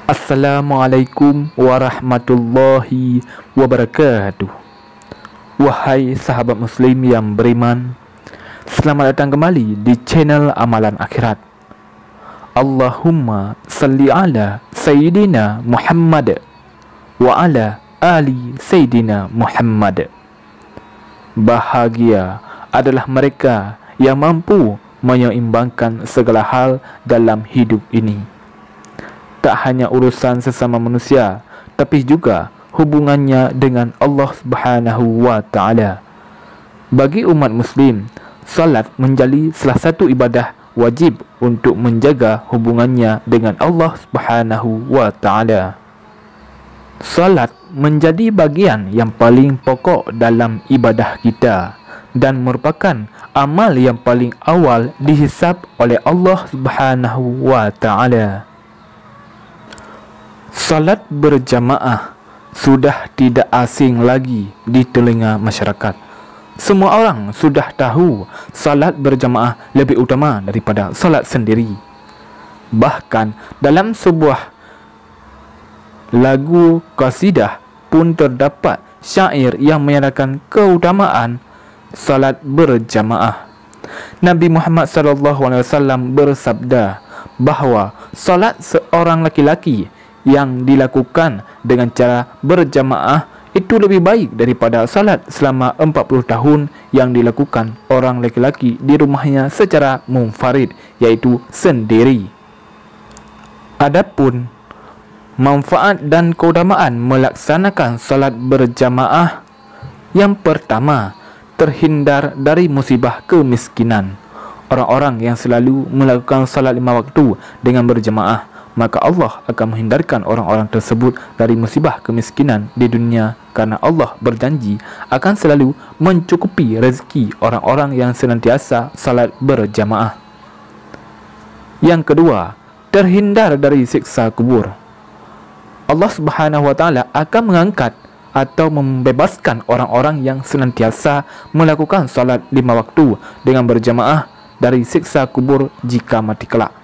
Assalamualaikum warahmatullahi wabarakatuh. Wahai sahabat muslim yang beriman, selamat datang kembali di channel Amalan Akhirat. Allahumma salli ala Sayyidina Muhammad wa ala ali Sayyidina Muhammad. Bahagia adalah mereka yang mampu menyeimbangkan segala hal dalam hidup ini. Tak hanya urusan sesama manusia, tapi juga hubungannya dengan Allah Subhanahu wa Ta'ala. Bagi umat muslim, salat menjadi salah satu ibadah wajib untuk menjaga hubungannya dengan Allah Subhanahu wa Ta'ala. Salat menjadi bagian yang paling pokok dalam ibadah kita dan merupakan amal yang paling awal dihisab oleh Allah Subhanahu wa Ta'ala. Salat berjamaah sudah tidak asing lagi di telinga masyarakat. Semua orang sudah tahu salat berjamaah lebih utama daripada salat sendiri. Bahkan dalam sebuah lagu qasidah pun terdapat syair yang menyatakan keutamaan salat berjamaah. Nabi Muhammad SAW bersabda bahawa salat seorang laki-laki yang dilakukan dengan cara berjamaah itu lebih baik daripada salat selama 40 tahun yang dilakukan orang lelaki di rumahnya secara munfarid, iaitu sendiri. Adapun manfaat dan keutamaan melaksanakan salat berjamaah, yang pertama, terhindar dari musibah kemiskinan. Orang-orang yang selalu melakukan salat 5 waktu dengan berjamaah, maka Allah akan menghindarkan orang-orang tersebut dari musibah kemiskinan di dunia, karena Allah berjanji akan selalu mencukupi rezeki orang-orang yang senantiasa salat berjamaah. Yang kedua, terhindar dari siksa kubur. Allah Subhanahu wa Ta'ala akan mengangkat atau membebaskan orang-orang yang senantiasa melakukan salat 5 waktu dengan berjamaah dari siksa kubur jika mati kelak.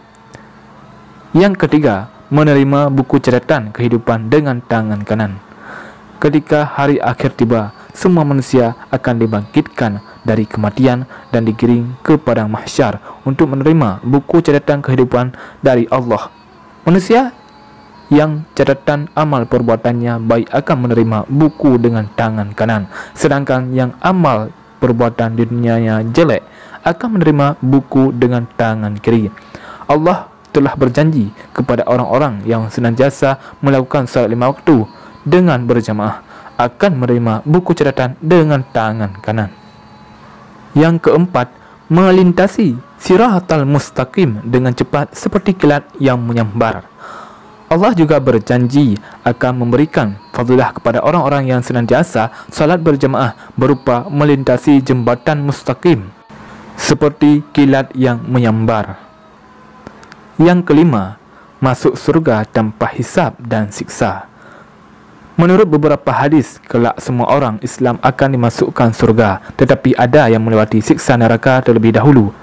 Yang ketiga, menerima buku catatan kehidupan dengan tangan kanan. Ketika hari akhir tiba, semua manusia akan dibangkitkan dari kematian dan digiring ke padang mahsyar untuk menerima buku catatan kehidupan dari Allah. Manusia yang catatan amal perbuatannya baik akan menerima buku dengan tangan kanan, sedangkan yang amal perbuatan di dunianya jelek akan menerima buku dengan tangan kiri. Allah telah berjanji kepada orang-orang yang senantiasa melakukan salat 5 waktu dengan berjamaah akan menerima buku catatan dengan tangan kanan. Yang keempat, melintasi siratal mustaqim dengan cepat seperti kilat yang menyambar. Allah juga berjanji akan memberikan fadilah kepada orang-orang yang senantiasa salat berjamaah berupa melintasi jembatan mustaqim seperti kilat yang menyambar. Yang kelima, masuk surga tanpa hisab dan siksa. Menurut beberapa hadis, kelak semua orang Islam akan dimasukkan surga, tetapi ada yang melewati siksa neraka terlebih dahulu.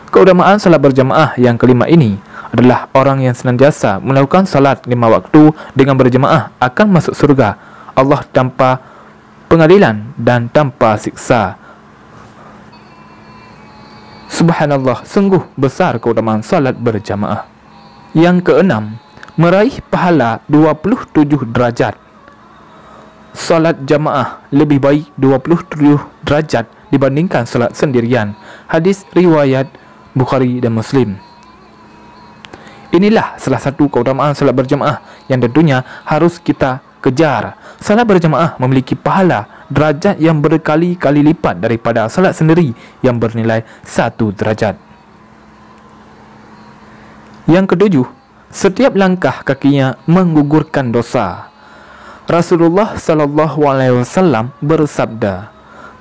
Keutamaan salat berjamaah yang kelima ini adalah orang yang senantiasa melakukan salat 5 waktu dengan berjamaah akan masuk surga Allah tanpa pengadilan dan tanpa siksa. Subhanallah, sungguh besar keutamaan salat berjamaah. Yang keenam, meraih pahala 27 derajat. Salat jamaah lebih baik 27 derajat dibandingkan salat sendirian. Hadis riwayat Bukhari dan Muslim. Inilah salah satu keutamaan salat berjamaah yang tentunya harus kita kejar. Salat berjamaah memiliki pahala derajat yang berkali-kali lipat daripada salat sendiri yang bernilai 1 derajat. Yang ketujuh, setiap langkah kakinya menggugurkan dosa. Rasulullah SAW bersabda,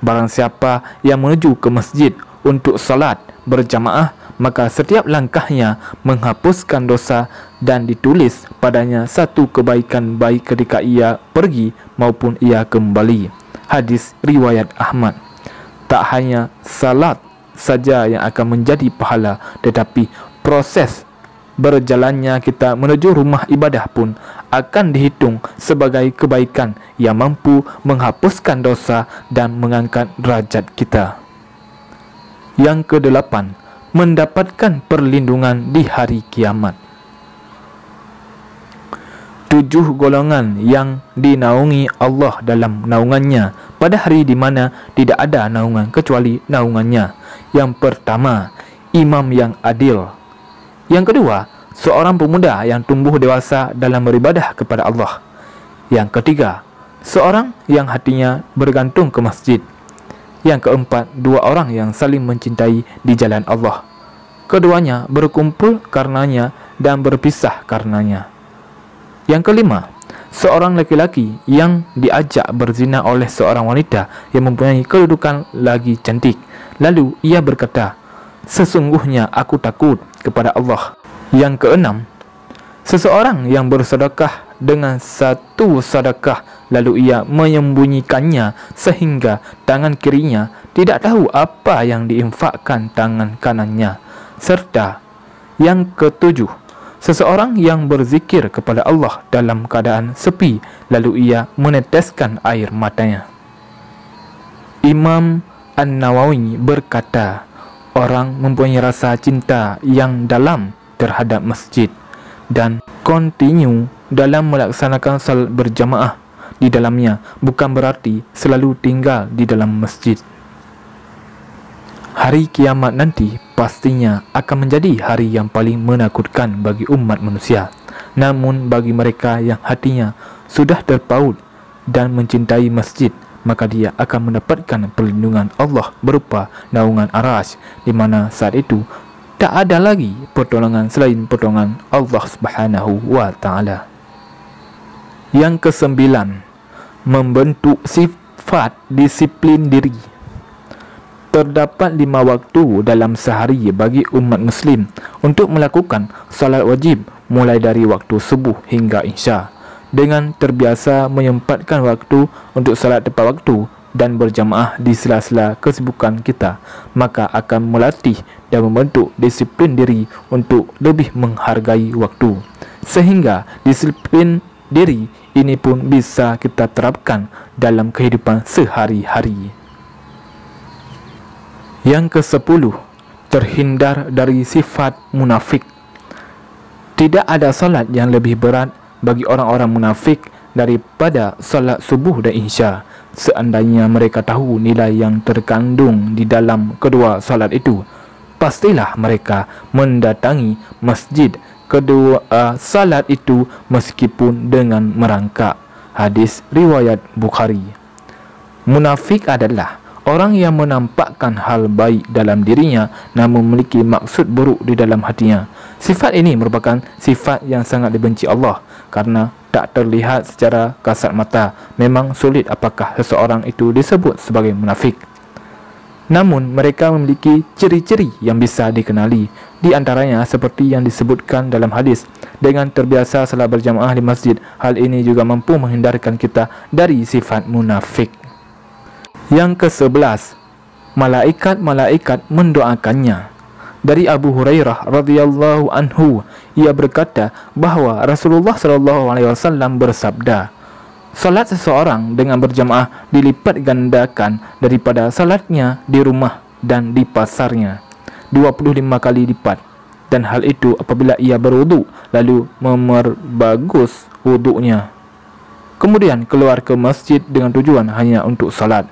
barang siapa yang menuju ke masjid untuk salat berjamaah, maka setiap langkahnya menghapuskan dosa dan ditulis padanya satu kebaikan baik ketika ia pergi maupun ia kembali. Hadis riwayat Ahmad. Tak hanya salat saja yang akan menjadi pahala, tetapi proses berjalannya kita menuju rumah ibadah pun akan dihitung sebagai kebaikan yang mampu menghapuskan dosa dan mengangkat derajat kita. Yang kedelapan, mendapatkan perlindungan di hari kiamat. 7 golongan yang dinaungi Allah dalam naungannya pada hari di mana tidak ada naungan kecuali naungannya. Yang pertama, imam yang adil. Yang kedua, seorang pemuda yang tumbuh dewasa dalam beribadah kepada Allah. Yang ketiga, seorang yang hatinya bergantung ke masjid. Yang keempat, 2 orang yang saling mencintai di jalan Allah. Keduanya berkumpul karenanya dan berpisah karenanya. Yang kelima, seorang laki-laki yang diajak berzina oleh seorang wanita yang mempunyai kedudukan lagi cantik. Lalu ia berkata, sesungguhnya aku takut kepada Allah. Yang keenam, seseorang yang bersedekah dengan satu sedekah lalu ia menyembunyikannya sehingga tangan kirinya tidak tahu apa yang diinfakkan tangan kanannya. Serta yang ketujuh, seseorang yang berzikir kepada Allah dalam keadaan sepi lalu ia meneteskan air matanya. Imam An-Nawawi berkata, orang mempunyai rasa cinta yang dalam terhadap masjid dan kontinu dalam melaksanakan salat berjamaah di dalamnya bukan berarti selalu tinggal di dalam masjid. Hari kiamat nanti pastinya akan menjadi hari yang paling menakutkan bagi umat manusia. Namun bagi mereka yang hatinya sudah terpaut dan mencintai masjid, maka dia akan mendapatkan perlindungan Allah berupa naungan Arasy, di mana saat itu tak ada lagi pertolongan selain pertolongan Allah Subhanahu wa taala. Yang kesembilan, membentuk sifat disiplin diri. Terdapat 5 waktu dalam sehari bagi umat muslim untuk melakukan salat wajib mulai dari waktu subuh hingga isya. Dengan terbiasa menyempatkan waktu untuk salat tepat waktu dan berjamaah di sela-sela kesibukan kita, maka akan melatih dan membentuk disiplin diri untuk lebih menghargai waktu. Sehingga disiplin diri ini pun bisa kita terapkan dalam kehidupan sehari-hari. Yang ke-10, terhindar dari sifat munafik. Tidak ada salat yang lebih berat bagi orang-orang munafik daripada salat subuh dan isya. Seandainya mereka tahu nilai yang terkandung di dalam kedua salat itu, pastilah mereka mendatangi masjid kedua salat itu meskipun dengan merangkak. Hadis riwayat Bukhari. Munafik adalah orang yang menampakkan hal baik dalam dirinya namun memiliki maksud buruk di dalam hatinya. Sifat ini merupakan sifat yang sangat dibenci Allah karena tak terlihat secara kasat mata. Memang sulit apakah seseorang itu disebut sebagai munafik. Namun mereka memiliki ciri-ciri yang bisa dikenali. Di antaranya seperti yang disebutkan dalam hadis, dengan terbiasa salat berjamaah di masjid. Hal ini juga mampu menghindarkan kita dari sifat munafik. Yang ke-11, malaikat-malaikat mendoakannya. Dari Abu Hurairah radhiyallahu anhu, ia berkata bahawa Rasulullah SAW bersabda, salat seseorang dengan berjamaah dilipat gandakan daripada salatnya di rumah dan di pasarnya 25 kali lipat. Dan hal itu apabila ia berwuduk lalu memperbagus wuduknya, kemudian keluar ke masjid dengan tujuan hanya untuk salat.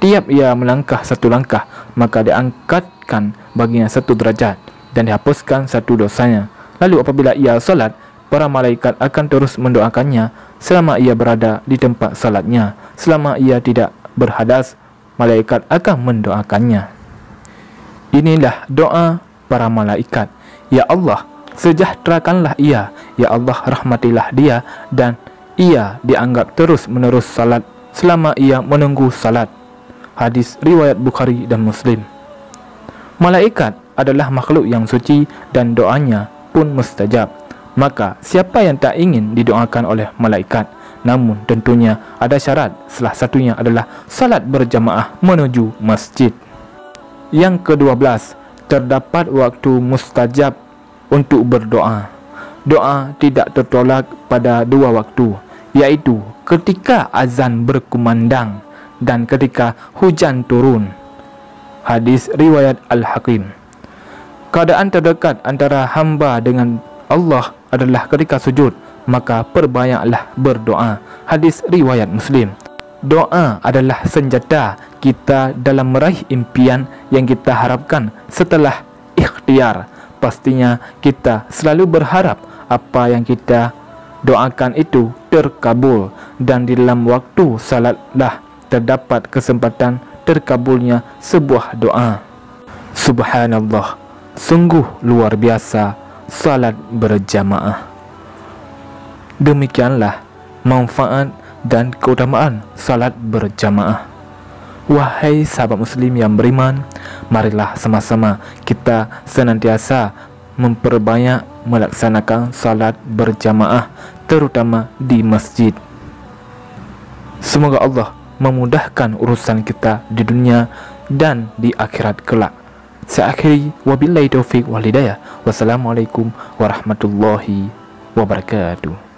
Tiap ia melangkah satu langkah, maka diangkatkan baginya 1 derajat dan dihapuskan 1 dosanya. Lalu apabila ia salat, para malaikat akan terus mendoakannya selama ia berada di tempat salatnya. Selama ia tidak berhadas, malaikat akan mendoakannya. Inilah doa para malaikat. Ya Allah, sejahterakanlah ia. Ya Allah, rahmatilah dia. Dan ia dianggap terus menerus salat selama ia menunggu salat. Hadis riwayat Bukhari dan Muslim. Malaikat adalah makhluk yang suci dan doanya pun mustajab. Maka siapa yang tak ingin didoakan oleh malaikat? Namun tentunya ada syarat. Salah satunya adalah salat berjamaah menuju masjid. Yang ke-12, terdapat waktu mustajab untuk berdoa. Doa tidak tertolak pada dua waktu, yaitu ketika azan berkumandang dan ketika hujan turun. Hadis riwayat Al-Hakim. Keadaan terdekat antara hamba dengan Allah adalah ketika sujud, maka perbanyaklah berdoa. Hadis riwayat Muslim. Doa adalah senjata kita dalam meraih impian yang kita harapkan setelah ikhtiar. Pastinya kita selalu berharap apa yang kita doakan itu terkabul, dan di dalam waktu salatlah terdapat kesempatan terkabulnya sebuah doa. Subhanallah, sungguh luar biasa salat berjamaah. Demikianlah manfaat dan keutamaan salat berjamaah. Wahai sahabat muslim yang beriman, marilah sama-sama kita senantiasa memperbanyak melaksanakan salat berjamaah, terutama di masjid. Semoga Allah memudahkan urusan kita di dunia dan di akhirat kelak. Saya akhiri, wabillahi taufiq wal hidayah. Wassalamualaikum warahmatullahi wabarakatuh.